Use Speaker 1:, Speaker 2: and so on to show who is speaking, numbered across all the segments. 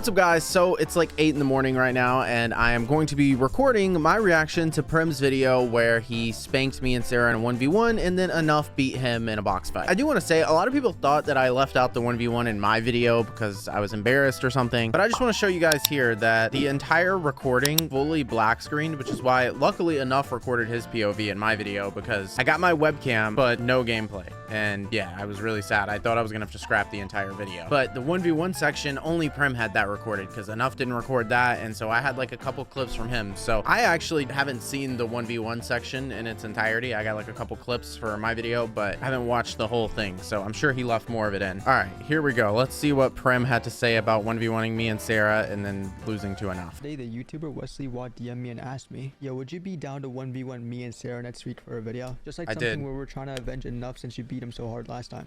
Speaker 1: What's up, guys? So it's like 8 in the morning right now, and I am going to be recording my reaction to Prem's video where he spanked me and Sarah in a 1v1 and then Enough beat him in a box fight. I do want to say a lot of people thought that I left out the 1v1 in my video because I was embarrassed or something, but I just want to show you guys here that the entire recording fully black screened, which is why luckily Enough recorded his POV in my video, because I got my webcam but no gameplay. And yeah, I was really sad. I thought I was gonna have to scrap the entire video, but the 1v1 section, only Prem had that recorded because Enough didn't record that, and so I had like a couple clips from him. So I actually haven't seen the 1v1 section in its entirety. I got like a couple clips for my video, but I haven't watched the whole thing, so I'm sure he left more of it in. All right, here we go. Let's see what Prem had to say about 1v1ing me and Sarah and then losing to Enough.
Speaker 2: Today, the YouTuber WesleyWAT DM'd me and asked me, yo, would you be down to 1v1 me and Sarah next week for a video? Just like something where we're trying to avenge Enough since you beat him so hard last time.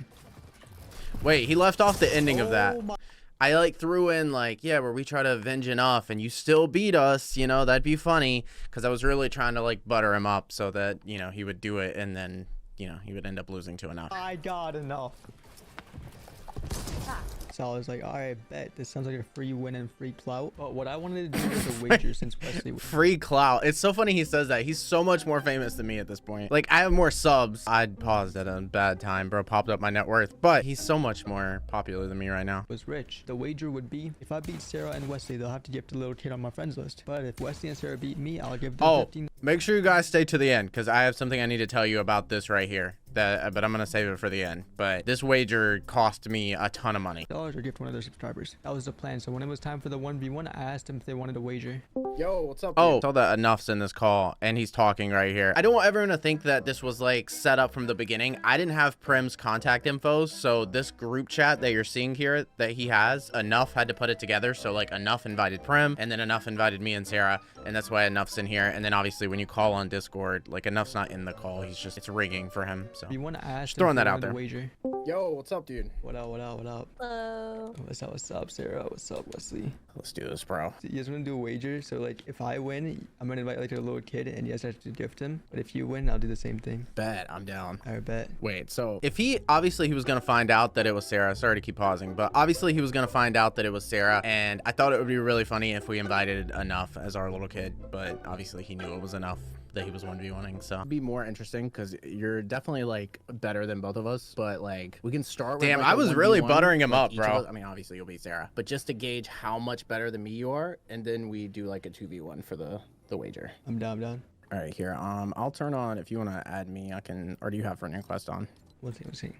Speaker 1: Wait, he left off the ending of that. I like threw in like, yeah, where we try to avenge Enough and you still beat us, you know, that'd be funny, because I was really trying to like butter him up so that, you know, he would do it and then, you know, he would end up losing to Enough.
Speaker 2: I got Enough. So I was like, all right, bet this sounds like a free win and free clout. But what I wanted to do was a wager since Wesley was
Speaker 1: free clout. It's so funny he says that. He's so much more famous than me at this point. Like, I have more subs. I'd paused at a bad time, bro. Popped up my net worth, but he's so much more popular than me right now.
Speaker 2: Was rich. The wager would be, if I beat Sarah and Wesley, they'll have to gift a little kid on my friends list. But if Wesley and Sarah beat me, I'll give them 15.
Speaker 1: Make sure you guys stay to the end, because I have something I need to tell you about this right here. But I'm gonna save it for the end. But this wager cost me a ton of money.
Speaker 2: $1 or gift one of their subscribers. That was the plan. So when it was time for the 1v1, I asked them if they wanted a wager.
Speaker 3: Yo, what's up?
Speaker 1: Oh, I saw that Enough's in this call and he's talking right here. I don't want everyone to think that this was like set up from the beginning. I didn't have Prem's contact info, so this group chat that you're seeing here that he has, Enough had to put it together. So like Enough invited Prem, and then Enough invited me and Sarah, and that's why Enough's in here. And then obviously when you call on Discord, like Enough's not in the call. He's just, it's rigging for him. So
Speaker 2: you want to ask?
Speaker 1: Just throwing that out there.
Speaker 2: Wager.
Speaker 3: Yo, what's up, dude?
Speaker 2: What up? What up? What up?
Speaker 4: Hello.
Speaker 2: What's up, Sarah? What's up, Wesley?
Speaker 1: Let's do this, bro.
Speaker 2: So you guys want to do a wager? So like, if I win, I'm gonna invite like a little kid, and you guys have to gift him. But if you win, I'll do the same thing.
Speaker 1: Bet. I'm down.
Speaker 2: I bet.
Speaker 1: Wait, so if he obviously he was gonna find out that it was Sarah. Sorry to keep pausing, but obviously he was gonna find out that it was Sarah, and I thought it would be really funny if we invited Enough as our little kid, but obviously he knew it was Enough that he was 1v1ing, so
Speaker 3: It'd be more interesting because you're definitely like better than both of us, but like we can start with
Speaker 1: damn,
Speaker 3: like,
Speaker 1: I was really buttering him up, bro.
Speaker 3: I mean, obviously you'll beat Sarah, but just to gauge how much better than me you are, and then we do like a 2v1 for the wager.
Speaker 2: I'm down. I'm down.
Speaker 3: All right, here, I'll turn on, if you want to add me, I can, or do you have friend request on?
Speaker 2: Let's see.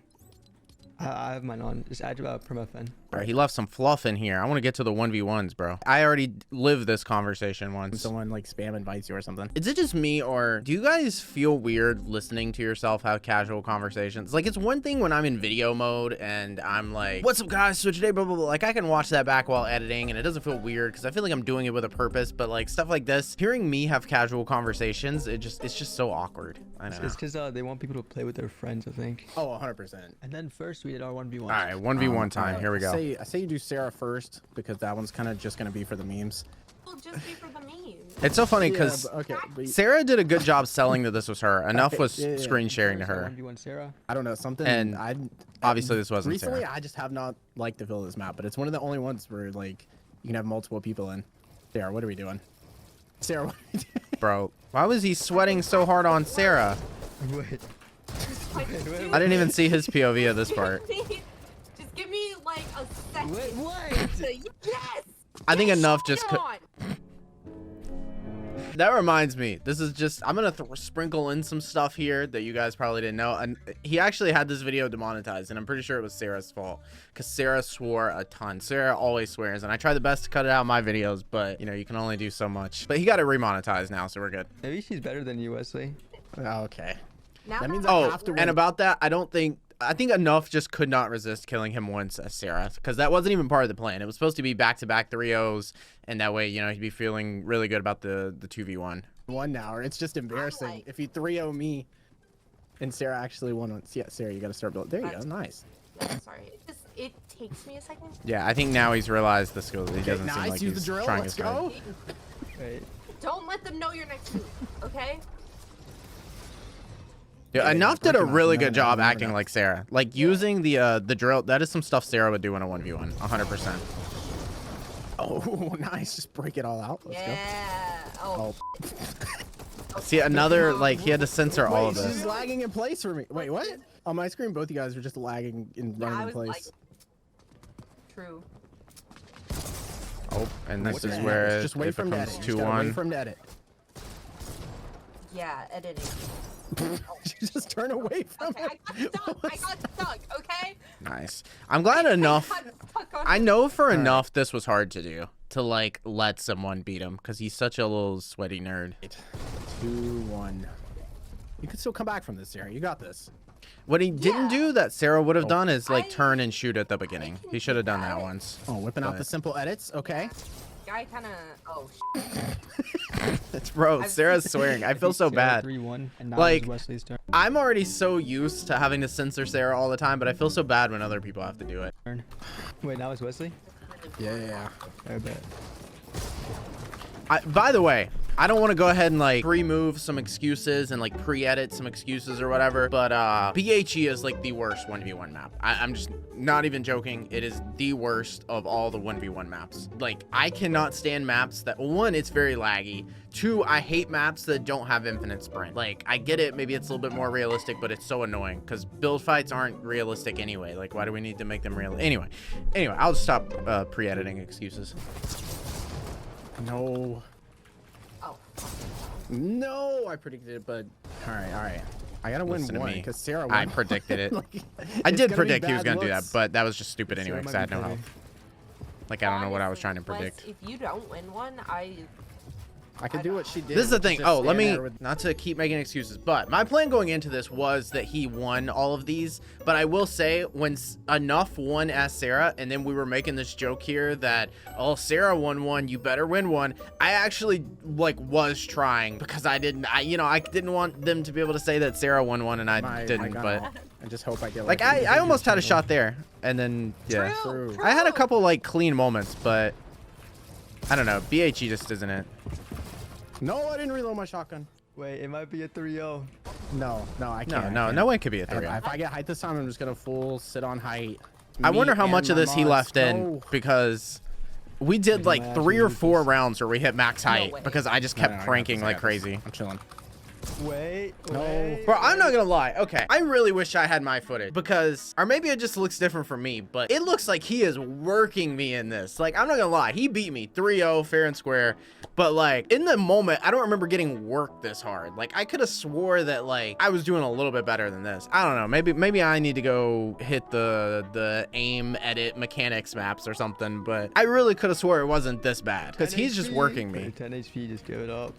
Speaker 2: I have mine on. Just add PremFN.
Speaker 1: All right, he left some fluff in here. I want to get to the 1v1s, bro. I already lived this conversation once.
Speaker 3: Someone like spam invites you or something.
Speaker 1: Is it just me, or do you guys feel weird listening to yourself have casual conversations? Like, it's one thing when I'm in video mode and I'm like, what's up, guys? So today, blah, blah, blah. Like, I can watch that back while editing and it doesn't feel weird because I feel like I'm doing it with a purpose. But like stuff like this, hearing me have casual conversations, it's just so awkward. I know.
Speaker 2: It's because they want people to play with their friends, I think.
Speaker 3: Oh, 100%.
Speaker 2: And then first we did our 1v1.
Speaker 1: All right, 1v1 time. Here we go.
Speaker 3: I say you do Sarah first because that one's kind of just gonna be for the memes.
Speaker 4: It'll just be for the memes.
Speaker 1: It's so funny because Sarah did a good job selling that this was her. Enough was screen sharing to her.
Speaker 2: 1v1 Sarah.
Speaker 3: I don't know, something,
Speaker 1: and obviously this wasn't
Speaker 3: recently
Speaker 1: Sarah.
Speaker 3: I just have not liked to fill this map, but it's one of the only ones where like you can have multiple people in. Sarah, what are we doing? Sarah, what are we doing?
Speaker 1: Bro, why was he sweating so hard on Sarah?
Speaker 2: Wait.
Speaker 1: I didn't even see his POV of this part.
Speaker 4: Just give me like a second.
Speaker 2: Wait.
Speaker 4: Yes.
Speaker 1: I think Enough just could.
Speaker 4: on.
Speaker 1: That reminds me, this is just, I'm gonna sprinkle in some stuff here that you guys probably didn't know. And he actually had this video demonetized, and I'm pretty sure it was Sarah's fault because Sarah swore a ton. Sarah always swears, and I try the best to cut it out in my videos, but you know, you can only do so much. But he got it remonetized now, so we're good.
Speaker 2: Maybe she's better than you, Wesley.
Speaker 3: Okay.
Speaker 4: Now
Speaker 3: That means I have to win.
Speaker 1: And about that, I think Enough just could not resist killing him once as Sarah, because that wasn't even part of the plan. It was supposed to be back-to-back 3-0s, and that way, you know, he'd be feeling really good about the 2v1.
Speaker 3: One now, or it's just embarrassing if you 3-0 me and Sarah actually won once. Yeah, Sarah, you got to start building. There you go. Nice.
Speaker 4: Sorry. It takes me a second.
Speaker 1: Yeah, I think now he's realized the skill. He doesn't seem
Speaker 3: nice.
Speaker 1: like
Speaker 3: Use
Speaker 1: he's
Speaker 3: the drill.
Speaker 1: trying
Speaker 3: Let's
Speaker 1: his hard.
Speaker 3: go.
Speaker 2: Wait.
Speaker 4: Don't let them know your next move, okay?
Speaker 1: Yeah, Enough did a really good job acting like Sarah. Like using the drill. That is some stuff Sarah would do in a 1v1, 100%.
Speaker 3: Oh, nice. Just break it all out. Let's
Speaker 4: Yeah. Oh.
Speaker 3: go.
Speaker 1: See, another, like, he had to censor all of
Speaker 3: Wait,
Speaker 1: this.
Speaker 3: she's lagging in place for me. Wait, what? On my screen, both you guys are just lagging and
Speaker 4: Yeah, I
Speaker 3: running in
Speaker 4: was
Speaker 3: place.
Speaker 4: like, true.
Speaker 1: Oh, and this
Speaker 3: What
Speaker 1: is
Speaker 3: the heck?
Speaker 1: where
Speaker 3: Just
Speaker 1: it
Speaker 3: wait from
Speaker 1: becomes
Speaker 3: edit. Just gotta wait
Speaker 1: 2-1.
Speaker 3: from edit.
Speaker 4: Yeah, editing.
Speaker 3: Just turn away from
Speaker 4: Okay,
Speaker 3: it.
Speaker 4: I got stuck, okay?
Speaker 1: Nice. I'm glad enough.
Speaker 4: I got stuck on
Speaker 1: I know for enough this was hard to do. To, like, let someone beat him. Because he's such a little sweaty nerd.
Speaker 3: 2-1. You can still come back from this, Sarah. You got this.
Speaker 1: What he didn't do that Sarah would have done is, like,
Speaker 4: I-
Speaker 1: turn and shoot at the beginning. He should have done that
Speaker 4: that.
Speaker 1: once.
Speaker 3: Oh, whipping out
Speaker 1: But-
Speaker 3: the simple edits. Okay.
Speaker 4: Guy kind of. Oh,
Speaker 1: Bro,
Speaker 4: I've
Speaker 1: Sarah's
Speaker 4: seen-
Speaker 1: swearing. I feel so bad.
Speaker 2: 3-1, and now
Speaker 1: Like-
Speaker 2: it's Wesley's turn.
Speaker 1: I'm already so used to having to censor Sarah all the time, but I feel so bad when other people have to do it.
Speaker 2: Wait, now it's Wesley?
Speaker 3: Yeah.
Speaker 2: I bet.
Speaker 1: By the way, I don't want to go ahead and like remove some excuses and like pre-edit some excuses or whatever, but PHE is like the worst 1v1 map. I'm just not even joking. It is the worst of all the 1v1 maps. Like, I cannot stand maps that, one, it's very laggy. Two, I hate maps that don't have infinite sprint. Like, I get it, maybe it's a little bit more realistic, but it's so annoying because build fights aren't realistic anyway. Like, why do we need to make them real? Anyway, I'll just stop pre-editing excuses.
Speaker 3: No.
Speaker 4: oh.
Speaker 3: No, I predicted it, but all right. I gotta win
Speaker 1: Listen to
Speaker 3: one
Speaker 1: me.
Speaker 3: because Sarah won.
Speaker 1: I predicted it.
Speaker 3: Like,
Speaker 1: I
Speaker 3: it's
Speaker 1: did
Speaker 3: gonna be
Speaker 1: predict he was
Speaker 3: bad
Speaker 1: gonna do that,
Speaker 3: looks.
Speaker 1: but that was just stupid
Speaker 2: Sarah
Speaker 1: anyway
Speaker 2: might
Speaker 1: because I had
Speaker 2: be
Speaker 1: no
Speaker 2: funny.
Speaker 1: health. Like, I don't know what I was trying to
Speaker 4: Wes,
Speaker 1: predict.
Speaker 4: If you don't win one,
Speaker 3: I could do what she did.
Speaker 1: This is the
Speaker 3: which
Speaker 1: thing.
Speaker 3: just
Speaker 1: Oh, let
Speaker 3: stand
Speaker 1: me,
Speaker 3: there with-
Speaker 1: not to keep making excuses, but my plan going into this was that he won all of these. But I will say, when enough won as Sarah, and then we were making this joke here that, oh, Sarah won one, you better win one. I actually like was trying because I didn't want them to be able to say that Sarah won one and I
Speaker 3: my
Speaker 1: didn't.
Speaker 3: gun
Speaker 1: But
Speaker 3: off. I just hope I get
Speaker 1: like, I almost had a shot there, and then yeah,
Speaker 3: True.
Speaker 1: I had a couple like clean moments, but I don't know. BHE just isn't it.
Speaker 3: No, I didn't reload my shotgun.
Speaker 2: Wait, it might be a 3-0.
Speaker 3: No, I can't.
Speaker 1: No way it could be a
Speaker 3: If
Speaker 1: 3.
Speaker 3: I get height this time, I'm just gonna full sit on height.
Speaker 1: I
Speaker 3: Me
Speaker 1: wonder how
Speaker 3: and
Speaker 1: much of
Speaker 3: my
Speaker 1: this he
Speaker 3: mods.
Speaker 1: left in
Speaker 3: No.
Speaker 1: because we did
Speaker 2: Maybe
Speaker 1: like
Speaker 2: might
Speaker 1: 3
Speaker 2: actually
Speaker 1: or
Speaker 2: lose
Speaker 1: 4
Speaker 2: this.
Speaker 1: rounds where we hit max height
Speaker 4: way.
Speaker 1: because I just
Speaker 3: No,
Speaker 1: kept
Speaker 3: I got
Speaker 1: cranking
Speaker 3: this, I
Speaker 1: like
Speaker 3: got this.
Speaker 1: crazy.
Speaker 3: I'm chilling.
Speaker 2: Wait.
Speaker 3: No.
Speaker 2: wait,
Speaker 1: Bro, I'm not
Speaker 2: wait.
Speaker 1: gonna lie. Okay, I really wish I had my footage because, or maybe it just looks different for me, but it looks like he is working me in this. Like, I'm not gonna lie, he beat me 3-0 fair and square, but like in the moment, I don't remember getting worked this hard. Like, I could have swore that like I was doing a little bit better than this. I don't know. Maybe I need to go hit the aim edit mechanics maps or something, but I really could have swore it wasn't this bad because
Speaker 2: 10
Speaker 1: he's just
Speaker 2: HP.
Speaker 1: working me.
Speaker 2: 10 HP, just give it up.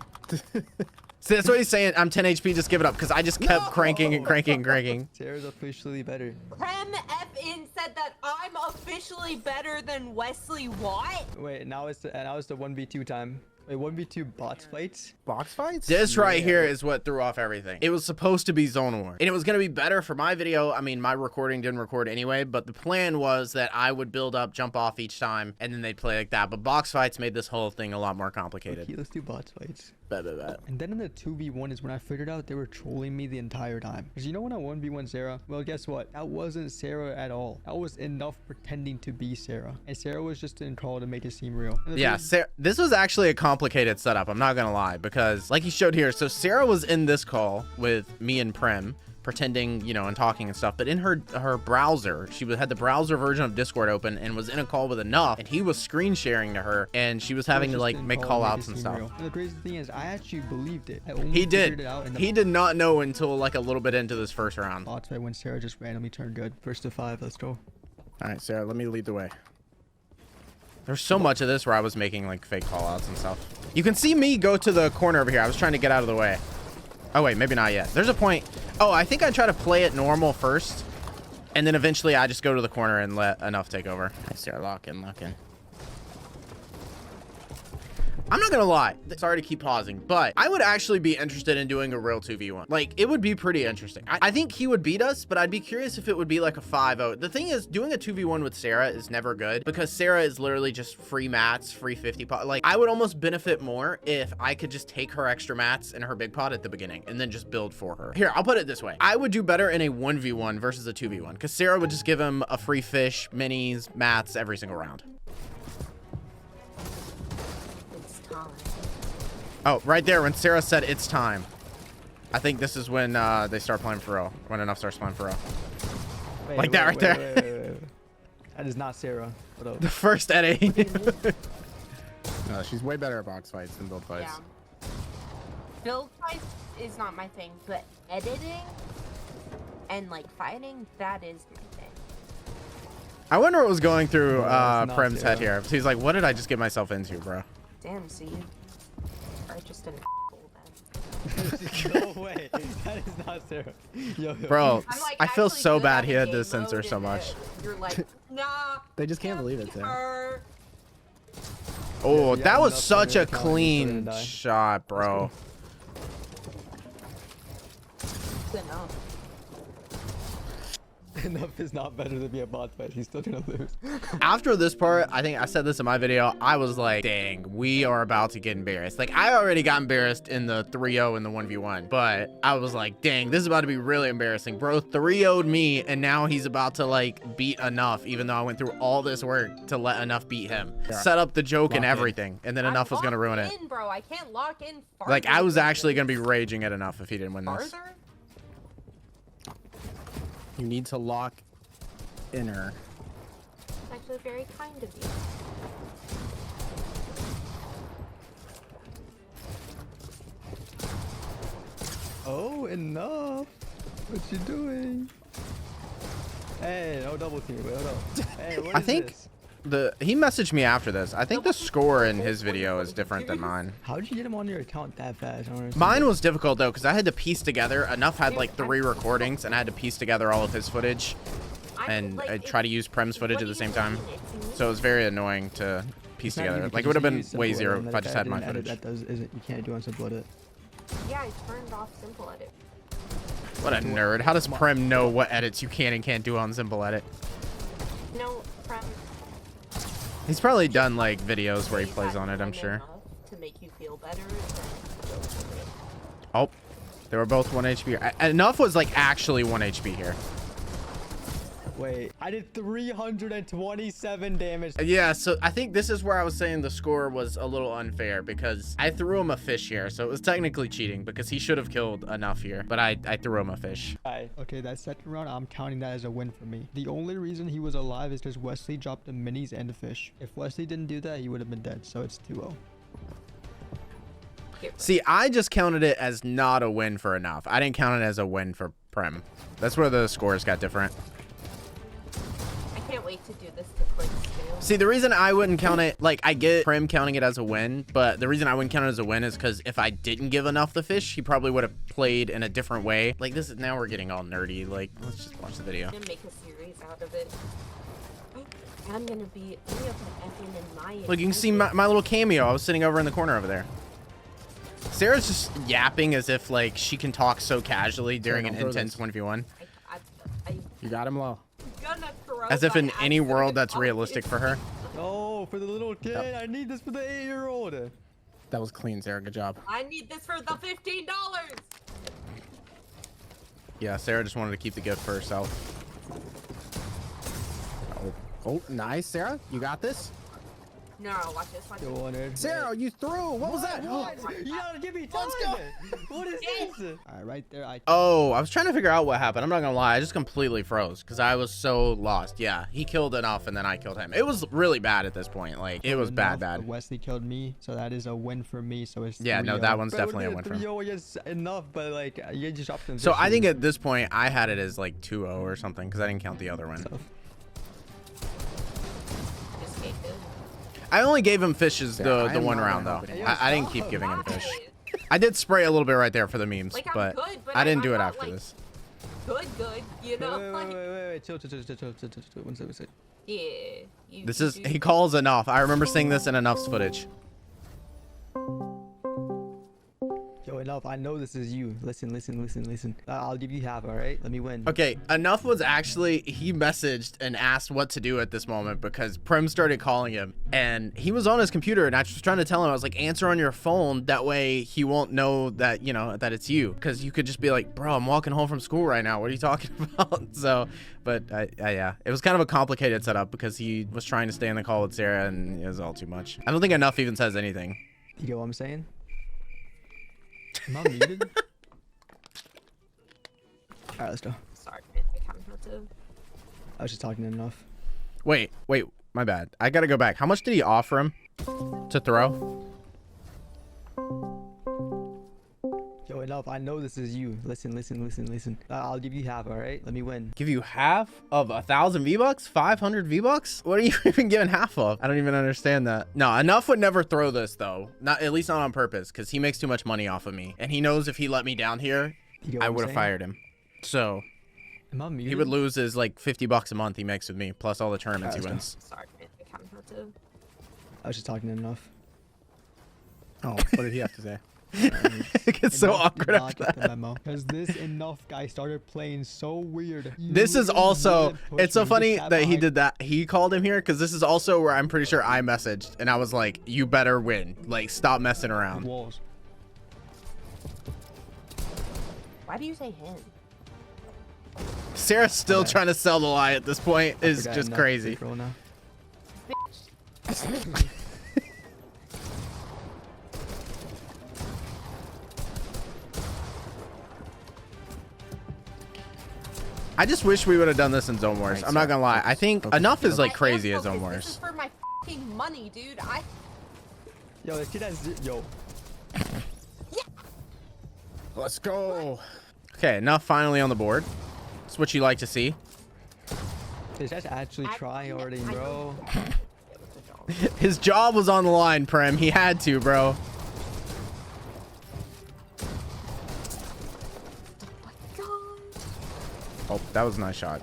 Speaker 1: See, that's what he's saying. I'm 10 HP, just give it up because I just kept cranking and cranking and cranking.
Speaker 2: Sarah's officially better.
Speaker 4: PremFN said that I'm officially better than WesleyWAT.
Speaker 2: Wait, now it's the 1v2 time. Wait, 1v2 bots fights?
Speaker 3: Box fights?
Speaker 1: This right
Speaker 3: Yeah.
Speaker 1: here is what threw off everything. It was supposed to be Zone War, and it was going to be better for my video. I mean, my recording didn't record anyway, but the plan was that I would build up, jump off each time, and then they'd play like that. But box fights made this whole thing a lot more complicated.
Speaker 2: Okay, let's do bots fights.
Speaker 1: Bet.
Speaker 2: And then in the 2v1 is when I figured out they were trolling me the entire time. Because you know when I 1v1 Sarah? Well, guess what? That wasn't Sarah at all. That was enough pretending to be Sarah. And Sarah was just in call to make it seem real. And the
Speaker 1: Yeah,
Speaker 2: thing-
Speaker 1: this was actually a complicated setup. I'm not going to lie, because like he showed here, so Sarah was in this call with me and Prem, pretending, you know, and talking and stuff, but in her browser, she had the browser version of Discord open and was in a call with Enough, and he was screen sharing to her, and she was having to
Speaker 2: just
Speaker 1: like
Speaker 2: in
Speaker 1: make
Speaker 2: call
Speaker 1: call
Speaker 2: to
Speaker 1: outs
Speaker 2: make
Speaker 1: and
Speaker 2: it
Speaker 1: stuff.
Speaker 2: seem real. And the crazy thing is, I actually believed it. I only
Speaker 1: He
Speaker 2: figured
Speaker 1: did.
Speaker 2: it out in the
Speaker 1: He did not know until like a little bit into this first round.
Speaker 2: bots fight when Sarah just randomly turned good. First to 5, let's go.
Speaker 3: All right, Sarah, let me lead the way.
Speaker 1: There's so much of this where I was making like fake call outs and stuff. You can see me go to the corner over here. I was trying to get out of the way. Oh wait, maybe not yet. There's a point. Oh, I think I try to play it normal first, and then eventually I just go to the corner and let Enough take over.
Speaker 3: I Sarah, lock in.
Speaker 1: I'm not gonna lie, sorry to keep pausing, but I would actually be interested in doing a real 2v1. Like, it would be pretty interesting. I think he would beat us, but I'd be curious if it would be like a 5-0. The thing is, doing a 2v1 with Sarah is never good because Sarah is literally just free mats, free 50 pot. Like, I would almost benefit more if I could just take her extra mats and her big pot at the beginning and then just build for her. Here, I'll put it this way. I would do better in a 1v1 versus a 2v1 because Sarah would just give him a free fish, minis, mats every single round.
Speaker 4: time.
Speaker 1: Oh, right there when Sarah said it's time. I think this is when they start playing for real. When enough starts playing for real.
Speaker 2: Wait,
Speaker 1: Like that right there.
Speaker 2: Wait. That is not Sarah. What up?
Speaker 1: The first editing.
Speaker 3: No, she's way better at box fights than build fights.
Speaker 4: Yeah. Build fights is not my thing, but editing and like fighting, that is my thing.
Speaker 1: I wonder what was going through
Speaker 2: No, it's not
Speaker 1: Prem's head
Speaker 2: Sarah.
Speaker 1: here. He's like, what did I just get myself into, bro?
Speaker 4: Damn, so you are just an then.
Speaker 2: No way. That is not Sarah. Yo.
Speaker 1: Bro,
Speaker 4: I'm like
Speaker 1: I feel
Speaker 4: actually
Speaker 1: so
Speaker 4: good
Speaker 1: bad
Speaker 4: at
Speaker 1: he
Speaker 4: a
Speaker 1: had to
Speaker 4: game
Speaker 1: censor
Speaker 4: mode
Speaker 1: so
Speaker 4: and
Speaker 1: much.
Speaker 4: You're like, nah.
Speaker 3: They just can't believe it, Sarah.
Speaker 4: her.
Speaker 1: Oh,
Speaker 2: Yeah,
Speaker 1: that was
Speaker 2: enough
Speaker 1: such
Speaker 2: on
Speaker 1: a
Speaker 2: your account, you
Speaker 1: clean
Speaker 2: couldn't die.
Speaker 1: shot, bro.
Speaker 4: Good enough.
Speaker 2: Enough is not better to be a bot fight. He's still gonna lose.
Speaker 1: After this part, I think I said this in my video, I was like, dang, we are about to get embarrassed. Like, I already got embarrassed in the 3-0 in the 1v1, but I was like, dang, this is about to be really embarrassing. Bro 3-0'd me, and now he's about to, like, beat Enough, even though I went through all this work to let Enough beat him.
Speaker 3: Yeah.
Speaker 1: Set up the joke and
Speaker 3: Lock in.
Speaker 1: everything, and then Enough was going to ruin it.
Speaker 4: In, bro. I can't lock in farther.
Speaker 1: Like, I was
Speaker 4: than
Speaker 1: actually going to be
Speaker 4: this.
Speaker 1: raging at Enough if he didn't win this.
Speaker 4: Farther?
Speaker 3: You need to lock inner.
Speaker 4: It's actually very kind of you.
Speaker 2: Oh, enough. What you doing? Hey, no double team. Wait, hold up. Hey, what
Speaker 1: I
Speaker 2: is
Speaker 1: think
Speaker 2: this?
Speaker 1: he messaged me after this. I think the score in his video is different than mine.
Speaker 2: How'd you get him on your account that fast? I don't understand.
Speaker 1: Mine was difficult though, because I had to piece together. Enough had like 3 recordings, and I had to piece together all of his footage and I try to use Prem's footage at the same time. So it was very annoying to piece
Speaker 2: It's not
Speaker 1: together.
Speaker 2: easy
Speaker 1: Like, it
Speaker 2: because
Speaker 1: would have
Speaker 2: you
Speaker 1: been
Speaker 2: use
Speaker 1: way
Speaker 2: simple
Speaker 1: zero
Speaker 2: edit,
Speaker 1: if I just had my
Speaker 2: didn't edit,
Speaker 1: footage.
Speaker 2: That isn't you can't do on simple edit.
Speaker 4: Yeah, I turned off simple edit.
Speaker 1: What a nerd. How does Prem know what edits you can and can't do on Simple Edit?
Speaker 4: No, from
Speaker 1: He's probably done like videos where he plays on it, I'm sure.
Speaker 4: To make you feel better. Then go for it.
Speaker 1: Oh, they were both 1 HP. Enough was like actually 1 HP here.
Speaker 2: Wait, I did 327 damage.
Speaker 1: Yeah, so I think this is where I was saying the score was a little unfair because I threw him a fish here. So it was technically cheating because he should have killed Enough here. But I threw him a fish.
Speaker 2: Okay, that second round, I'm counting that as a win for me. The only reason he was alive is because Wesley dropped the minis and the fish. If Wesley didn't do that, he would have been dead. So it's 2-0.
Speaker 1: See, I just counted it as not a win for Enough. I didn't count it as a win for Prem. That's where the scores got different.
Speaker 4: I can't wait to do this to quick scale.
Speaker 1: See, the reason I wouldn't count it, like, I get Prem counting it as a win, but the reason I wouldn't count it as a win is because if I didn't give Enough the fish, he probably would have played in a different way. Like, this is, now we're getting all nerdy. Like, let's just watch the video.
Speaker 4: I'm gonna make a series out of it. I'm gonna be in my
Speaker 1: Look, you can see my little cameo. I was sitting over in the corner over there. Sarah's just yapping as if, like, she can talk so casually during an
Speaker 3: don't throw
Speaker 1: intense
Speaker 3: this.
Speaker 1: 1v1.
Speaker 3: You got him low.
Speaker 1: As if in any world that's realistic for her.
Speaker 2: Oh, for the little kid. I need this for the 8-year-old.
Speaker 3: That was clean, Sarah. Good job.
Speaker 4: I need this for the $15.
Speaker 1: Yeah, Sarah just wanted to keep the gift for herself.
Speaker 3: Oh, nice, Sarah. You got this.
Speaker 4: No, watch this. Watch
Speaker 2: Go
Speaker 4: this.
Speaker 2: on, Ed.
Speaker 3: Sarah, you threw. What was that?
Speaker 2: What? You gotta give me time.
Speaker 3: Let's go.
Speaker 2: What is this? All right, right there.
Speaker 1: Oh, I was trying to figure out what happened. I'm not gonna lie, I just completely froze because I was so lost. Yeah, he killed Enough and then I killed him. It was really bad at this point. Like, it was bad.
Speaker 2: Wesley killed me, so that is a win for me. So it's
Speaker 1: Yeah, no,
Speaker 2: 3-0.
Speaker 1: that one's
Speaker 2: But
Speaker 1: definitely a
Speaker 2: would've
Speaker 1: win
Speaker 2: been
Speaker 1: for him.
Speaker 2: 3-0 against Enough, but like you just dropped him.
Speaker 1: So I think at this point I had it as like 2-0 or something because I didn't count the other one.
Speaker 4: Just take it.
Speaker 1: I only gave him fishes
Speaker 3: Sarah, I
Speaker 1: the
Speaker 3: am
Speaker 1: one
Speaker 3: not
Speaker 1: round though.
Speaker 3: helping you.
Speaker 1: I didn't keep giving him fish.
Speaker 4: Why?
Speaker 1: I did spray a little bit right there for the memes,
Speaker 4: Like, I'm
Speaker 1: but
Speaker 4: good, but
Speaker 1: I didn't
Speaker 4: I'm
Speaker 1: do it
Speaker 4: not,
Speaker 1: after
Speaker 4: like,
Speaker 1: this.
Speaker 4: Good, you know?
Speaker 2: Wait. Chill. One second.
Speaker 4: Yeah. You,
Speaker 1: This
Speaker 4: you
Speaker 1: is,
Speaker 4: do
Speaker 1: he calls Enough. I remember seeing this in Enough's footage.
Speaker 2: Yo, Enough. I know this is you. Listen. I'll give you half. All right. Let me win.
Speaker 1: Okay, Enough was actually, he messaged and asked what to do at this moment because Prem started calling him and he was on his computer and I was trying to tell him, I was like, answer on your phone. That way he won't know that, you know, that it's you. Cause you could just be like, bro, I'm walking home from school right now. What are you talking about? So, but yeah, it was kind of a complicated setup because he was trying to stay in the call with Sarah and it was all too much. I don't think Enough even says anything.
Speaker 2: You get what I'm saying? Am I muted? Alright, let's go.
Speaker 4: Sorry, I kind of had to.
Speaker 2: I was just talking enough.
Speaker 1: Wait, my bad. I gotta go back. How much did he offer him to throw?
Speaker 2: Yo, enough. I know this is you. Listen. I'll give you half, alright? Let me win.
Speaker 1: Give you half of 1,000 V-Bucks? 500 V-Bucks? What are you even giving half of? I don't even understand that. No, Enough would never throw this though. Not, at least not on purpose, because he makes too much money off of me. And he knows if he let me down here, I would have fired him. So
Speaker 2: Am I muted?
Speaker 1: he would lose his like 50 bucks a month he makes with me, plus all the tournaments he wins.
Speaker 4: Sorry, I kind of had to.
Speaker 2: I was just talking enough.
Speaker 3: Oh, what did he have to say?
Speaker 1: It gets so awkward after that.
Speaker 2: Because this Enough guy started playing so weird.
Speaker 1: This is also, it's so funny that he did that. He called him here because this is also where I'm pretty sure I messaged and I was like, you better win. Like, stop messing around.
Speaker 2: Walls.
Speaker 4: Why do you say him?
Speaker 1: Sarah's still trying to sell the lie at this point. Is just crazy. I just wish we would have done this in Zone Wars. I'm not gonna lie. I think Enough is like crazy at Zone Wars.
Speaker 4: This is for my fucking money, dude.
Speaker 2: Yo, this kid has yo.
Speaker 3: Let's go.
Speaker 1: Okay, Enough finally on the board. That's what you like to see.
Speaker 2: This guy's actually trying already, bro.
Speaker 1: His job was on the line, Prem. He had to, bro. Oh, that was a nice shot.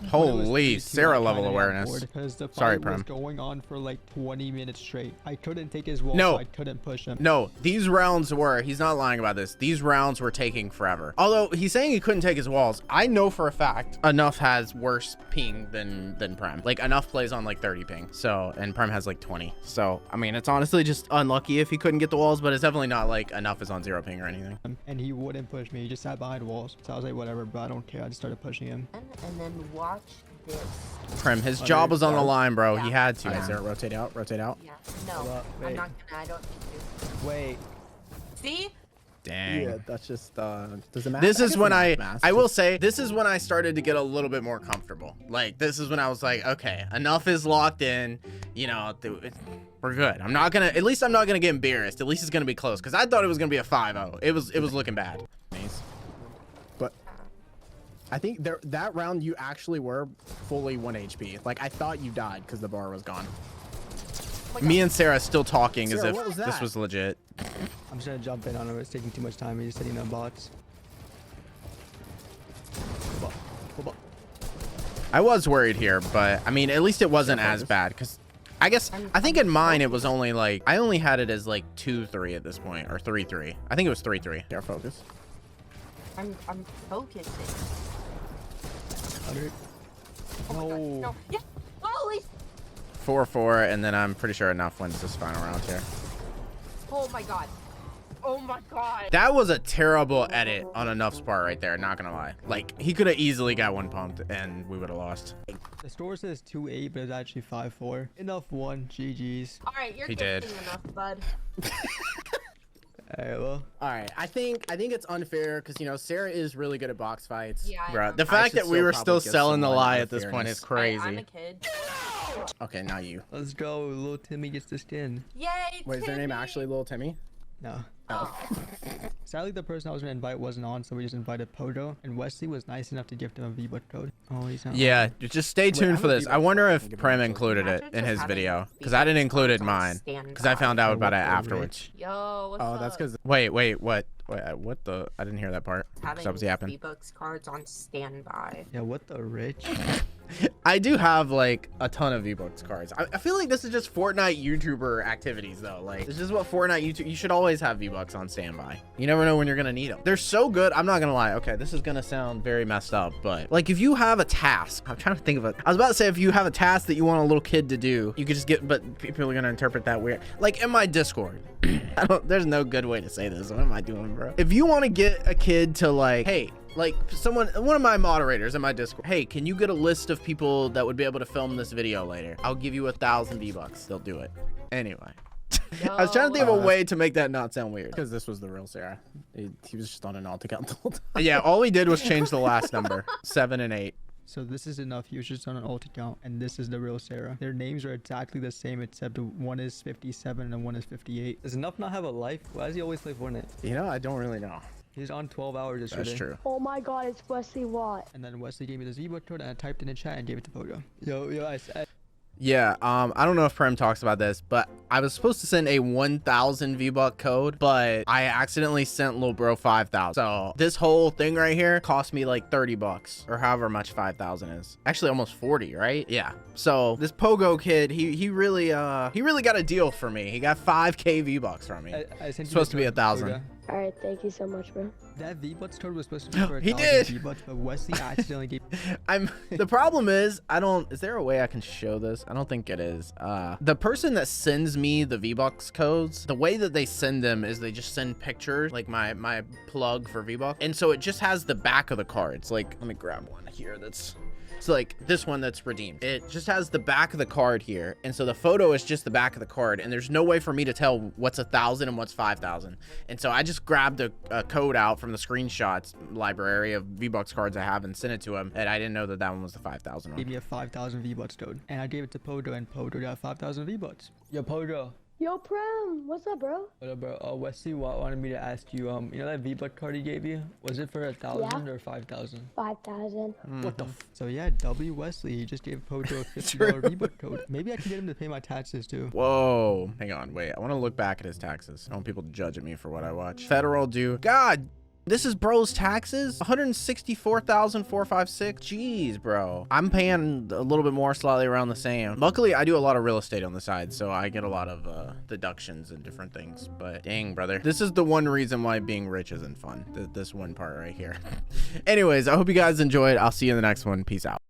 Speaker 1: Holy Sarah level awareness. Sorry, Prem.
Speaker 2: Was going on for like 20 minutes straight. I couldn't take his wall.
Speaker 1: No.
Speaker 2: So I couldn't push him.
Speaker 1: No, these rounds were, he's not lying about this. These rounds were taking forever. Although he's saying he couldn't take his walls. I know for a fact Enough has worse ping than Prem. Like Enough plays on like 30 ping. So, and Prem has like 20. So, I mean, it's honestly just unlucky if he couldn't get the walls, but it's definitely not like Enough is on 0 ping or anything.
Speaker 2: And he wouldn't push me. He just sat behind walls. So I was like, whatever, but I don't care. I just started pushing him.
Speaker 4: And then watch this.
Speaker 1: Prem, his job was on the line, bro.
Speaker 4: Yeah.
Speaker 1: He had to.
Speaker 3: All right, Sarah, rotate out.
Speaker 4: Yeah. No,
Speaker 2: wait.
Speaker 4: I'm not gonna. I don't need to.
Speaker 2: Wait.
Speaker 4: See?
Speaker 1: Dang.
Speaker 3: Yeah, that's just does it matter?
Speaker 1: This is when I
Speaker 3: I
Speaker 1: will say, this is when I started to get a little bit more comfortable. Like, this is when I was like, okay, Enough is locked in. You know, we're good. I'm not gonna, at least I'm not gonna get embarrassed. At least it's gonna be close. Because I thought it was gonna be a 5-0. It was looking bad.
Speaker 3: But I think that round you actually were fully 1 HP. Like I thought you died because the bar was gone.
Speaker 1: Me and Sarah still talking
Speaker 3: Sarah,
Speaker 1: as
Speaker 3: what
Speaker 1: if
Speaker 3: was
Speaker 1: this
Speaker 3: that?
Speaker 1: was legit.
Speaker 2: I'm just gonna jump in on him. It's taking too much time. He's sitting in a box.
Speaker 1: I was worried here, but I mean, at least it wasn't as bad. Because I guess, I think in mine it was only like, I only had it as like 2-3 at this point, or 3-3. I think it was 3-3.
Speaker 3: Sarah, focus.
Speaker 4: I'm focusing.
Speaker 2: 100.
Speaker 4: Oh my God, no. Yeah. Holy.
Speaker 1: 4-4, and then I'm pretty sure Enough wins this final round here.
Speaker 4: Oh my God. Oh my God.
Speaker 1: That was a terrible edit on Enough's part right there, not gonna lie. Like, he could have easily got one pumped and we would have lost.
Speaker 2: The score says 2-8, but it's actually 5-4. Enough won. GG's.
Speaker 4: All right, you're
Speaker 1: He did.
Speaker 4: gifting enough, bud.
Speaker 2: Alright, well.
Speaker 3: All right, I think it's unfair because you know Sarah is really good at box fights.
Speaker 4: Yeah.
Speaker 1: Bro, the
Speaker 3: I
Speaker 1: fact
Speaker 3: should
Speaker 1: that we were
Speaker 3: probably
Speaker 1: still
Speaker 3: give
Speaker 1: selling the
Speaker 3: someone
Speaker 1: lie
Speaker 3: a
Speaker 1: at this point is
Speaker 3: fairness.
Speaker 4: I'm
Speaker 1: crazy.
Speaker 4: a kid.
Speaker 3: Okay, now you.
Speaker 2: Let's go. Little Timmy gets the skin.
Speaker 4: Yay,
Speaker 3: Wait, is their name
Speaker 4: Timmy.
Speaker 3: actually Little Timmy?
Speaker 2: No.
Speaker 4: Oh.
Speaker 2: Sadly, the person I was gonna invite wasn't on, so we just invited Podo. And Wesley was nice enough to gift him a V-Buck code. Oh, he's not.
Speaker 1: Yeah, just stay tuned
Speaker 3: I'm
Speaker 1: for
Speaker 3: gonna
Speaker 1: this.
Speaker 3: be
Speaker 1: I wonder
Speaker 3: back.
Speaker 1: if
Speaker 3: Give me
Speaker 1: Prem
Speaker 3: a
Speaker 1: included it
Speaker 4: Imagine
Speaker 1: in
Speaker 4: just
Speaker 1: his
Speaker 4: having
Speaker 1: video,
Speaker 4: these
Speaker 1: because I didn't include it in
Speaker 4: on
Speaker 1: mine,
Speaker 4: standby.
Speaker 1: because I found out about it
Speaker 2: What the
Speaker 1: afterwards.
Speaker 4: Yo, what's
Speaker 3: Oh,
Speaker 4: up?
Speaker 3: that's because
Speaker 1: Wait, what? What the? I didn't hear that part, because I was yapping.
Speaker 4: V-Bucks cards on standby.
Speaker 2: Yeah, what the rich?
Speaker 1: I do have like a ton of V-Bucks cards. I feel like this is just Fortnite YouTuber activities though. Like, it's just what Fortnite YouTube, you should always have V-Bucks on standby. You never know when you're gonna need them. They're so good. I'm not gonna lie. Okay, this is gonna sound very messed up, but like if you have a task, I'm trying to think of it. I was about to say if you have a task that you want a little kid to do, you could just get, but people are gonna interpret that weird. Like in my Discord, there's no good way to say this. What am I doing, bro? If you want to get a kid to like, hey, Like one of my moderators in my Discord. Hey, can you get a list of people that would be able to film this video later? I'll give you 1,000 V-Bucks. They'll do it. Anyway. I was trying to think of a way to make that not sound weird.
Speaker 3: Because this was the real Sarah. He was just on an alt account the whole time.
Speaker 1: Yeah, all he did was change the last number, 7 and 8.
Speaker 2: So this is enough. He was just on an alt account, and this is the real Sarah. Their names are exactly the same, except one is 57 and one is 58. Does enough not have a life? Why does he always live one it?
Speaker 3: You know, I don't really know.
Speaker 2: He's on 12 hours yesterday.
Speaker 1: That's true.
Speaker 5: Oh my god, it's WesleyWAT.
Speaker 2: And then Wesley gave me the Z-Buck code, and I typed in the chat and gave it to Pogo. Yo, I said.
Speaker 1: Yeah, I don't know if Prem talks about this, but I was supposed to send a 1,000 V-Buck code, but I accidentally sent Lil Bro 5,000. So this whole thing right here cost me like 30 bucks or however much 5,000 is. Actually almost 40, right? Yeah. So this Pogo kid, he really got a deal for me. He got 5K V-Bucks from me.
Speaker 2: I sent you
Speaker 1: supposed to be 1,000.
Speaker 2: Pogo.
Speaker 5: All right, thank you so much, bro.
Speaker 2: That V-Bucks code was supposed to be for
Speaker 1: He
Speaker 2: 1,000
Speaker 1: did.
Speaker 2: V-Bucks, but Wesley accidentally gave.
Speaker 1: The problem is, is there a way I can show this? I don't think it is. The person that sends me the V-Bucks codes, the way that they send them is they just send pictures, like my plug for V-Bucks. And so it just has the back of the cards. Like, let me grab one here that's... So like this one that's redeemed, it just has the back of the card here, and so the photo is just the back of the card, and there's no way for me to tell what's 1,000 and what's 5,000. And so I just grabbed a code out from the screenshots library of V-Bucks cards I have and sent it to him, and I didn't know that that one was the 5,000 one.
Speaker 2: Gave me a 5,000 V-Bucks code, and I gave it to Pogo, and Pogo got 5,000 V-Bucks. Yo, Pogo.
Speaker 5: Yo, Prem, what's up, bro?
Speaker 2: What up, bro? WesleyWAT wanted me to ask you, you know that V-Buck card he gave you? Was it for 1,000 or 5,000?
Speaker 5: 5,000.
Speaker 2: What the f? So yeah, W Wesley, he just gave Pogo a $50 V-Buck code. Maybe I can get him to pay my taxes too.
Speaker 1: Whoa, hang on, wait, I want to look back at his taxes. I don't want people to judge at me for what I watch. Federal due, God, this is bro's taxes, 164,456. Jeez, bro. I'm paying a little bit more, slightly around the same. Luckily, I do a lot of real estate on the side, so I get a lot of deductions and different things. But dang, brother, this is the one reason why being rich isn't fun. This one part right here. Anyways, I hope you guys enjoyed. I'll see you in the next one. Peace out.